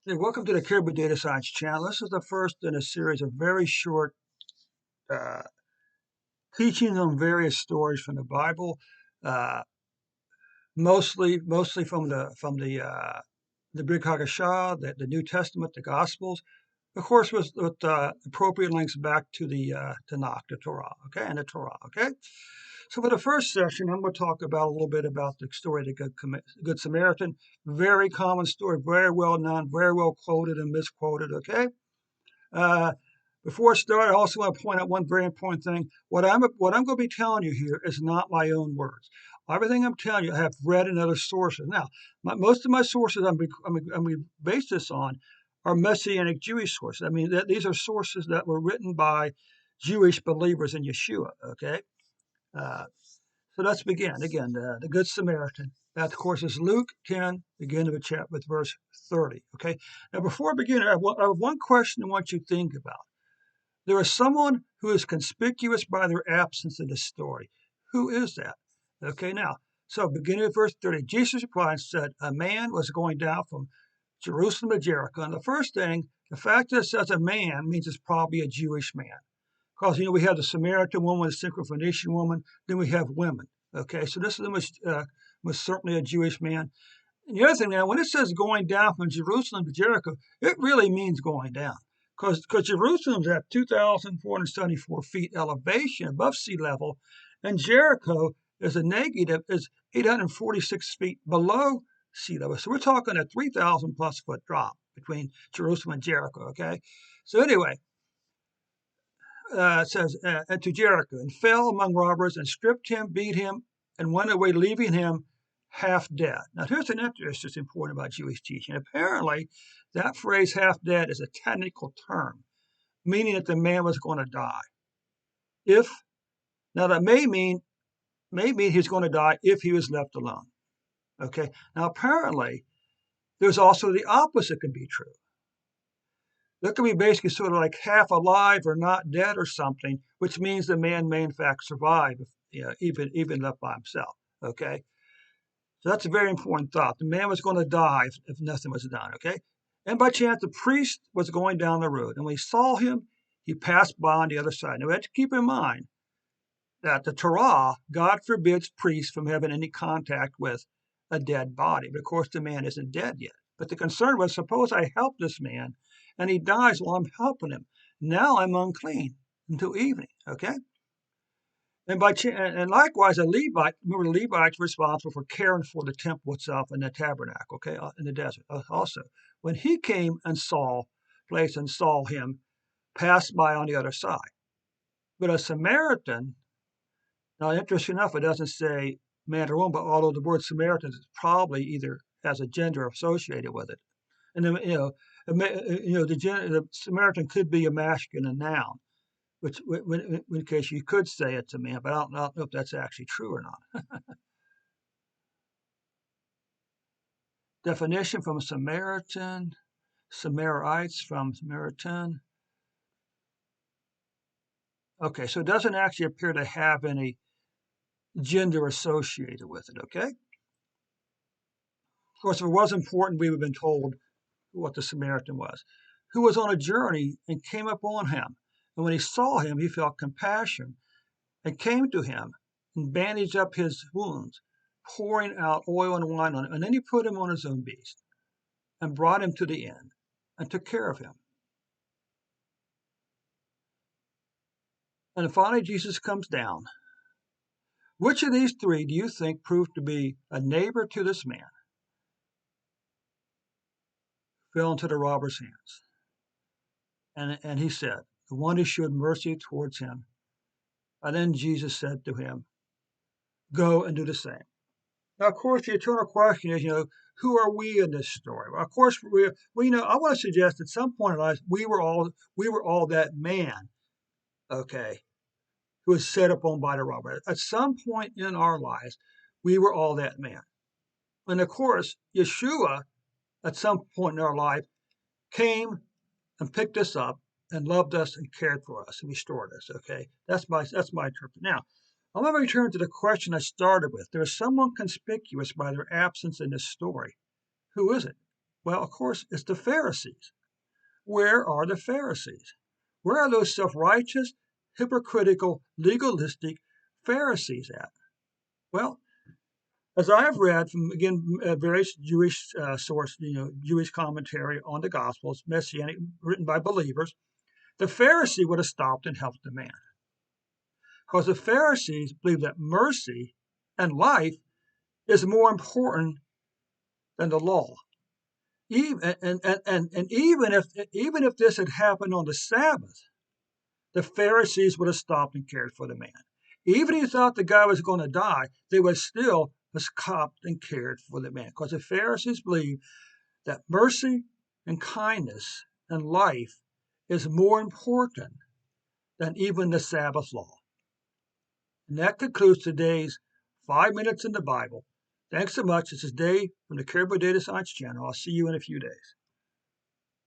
Hey, welcome to the Caribou Data Science channel. This is the first in a series of very short uh, teachings on various stories from the Bible, uh, mostly from the Brit Hadashah, the New Testament, the Gospels, of course, with appropriate links back to the Tanakh, the Torah, okay, and the Torah, okay. So for the first session, I'm going to talk about a little bit about the story of the Good Samaritan. Very common story, very well known, very well quoted and misquoted, okay. Uh, Before I start, I also want to point out one very important thing. What I'm going to be telling you here is not my own words. Everything I'm telling you, I have read in other sources. Now, most of my sources I'm base this on are Messianic Jewish sources. I mean, these are sources that were written by Jewish believers in Yeshua. Okay, uh, so let's begin. Again, the Good Samaritan. That, of course, is Luke 10, beginning of chapter with verse 30. Okay. Now, before I begin, I have one question I want you to think about. There is someone who is conspicuous by their absence in the story. Who is that? Okay, now, so beginning of verse 30, Jesus replied and said, a man was going down from Jerusalem to Jericho. And the first thing, the fact that it says a man means it's probably a Jewish man. Because, we have the Samaritan woman, the Syrophoenician woman, then we have women. Okay, so this was certainly a Jewish man. And the other thing now, when it says going down from Jerusalem to Jericho, it really means going down. Because Jerusalem's at 2,474 feet elevation above sea level, and Jericho is 846 feet below sea level. So we're talking a 3,000 plus foot drop between Jerusalem and Jericho. Okay, so anyway, it says to Jericho and fell among robbers and stripped him, beat him, and went away, leaving him half dead. Now, here's an interesting important about Jewish teaching. Apparently, that phrase half dead is a technical term, meaning that the man was going to die. If now that may mean he's going to die if he was left alone. Okay. Now, apparently, there's also the opposite can be true. That could be basically sort of like half alive or not dead or something, which means the man may in fact survive, even left by himself. Okay, so that's a very important thought. The man was going to die if nothing was done. Okay, and by chance the priest was going down the road, and when he saw him, he passed by on the other side. Now we have to keep in mind that the Torah, God forbids priests from having any contact with a dead body. But of course, the man isn't dead yet. But the concern was, suppose I help this man and he dies while I'm helping him. Now I'm unclean until evening. Okay. And likewise, a Levite. Remember, the Levites were responsible for caring for the temple itself and the tabernacle. Okay, in the desert. Also, when he came and saw him, passed by on the other side. But a Samaritan. Now, interesting enough, it doesn't say man or woman, but although the word Samaritan is probably either has a gender associated with it, and then the Samaritan could be a masculine noun, which in case you could say it's a man, but I don't know if that's actually true or not. Definition from Samaritan, Samarites from Samaritan. Okay, so it doesn't actually appear to have any gender associated with it. Okay. Of course, if it was important, we would have been told what the Samaritan was, who was on a journey and came upon him. And when he saw him, he felt compassion and came to him and bandaged up his wounds, pouring out oil and wine on him. And then he put him on his own beast and brought him to the inn and took care of him. And finally, Jesus comes down. Which of these three do you think proved to be a neighbor to this man? Fell into the robber's hands. And he said, the one who showed mercy towards him. And then Jesus said to him, go and do the same. Now, of course, the eternal question is, who are we in this story? Well, of course, I want to suggest at some point in life we were all that man, okay, who was set upon by the robber. At some point in our lives, we were all that man. And of course, Yeshua, at some point in our life, came and picked us up and loved us and cared for us and restored us. Okay, that's my interpretation. Now, I'm going to return to the question I started with. There is someone conspicuous by their absence in this story. Who is it? Well, of course, it's the Pharisees. Where are the Pharisees? Where are those self-righteous, hypocritical, legalistic Pharisees at? Well, as I have read from, again, various Jewish sources, Jewish commentary on the Gospels, Messianic, written by believers, the Pharisee would have stopped and helped the man. Because the Pharisees believe that mercy and life is more important than the law. And even if this had happened on the Sabbath, the Pharisees would have stopped and cared for the man. Even if they thought the guy was going to die, they would still have stopped and cared for the man. Because the Pharisees believe that mercy and kindness and life is more important than even the Sabbath law. And that concludes today's 5 Minutes in the Bible. Thanks so much. This is Dave from the Caribou Data Science Channel. I'll see you in a few days.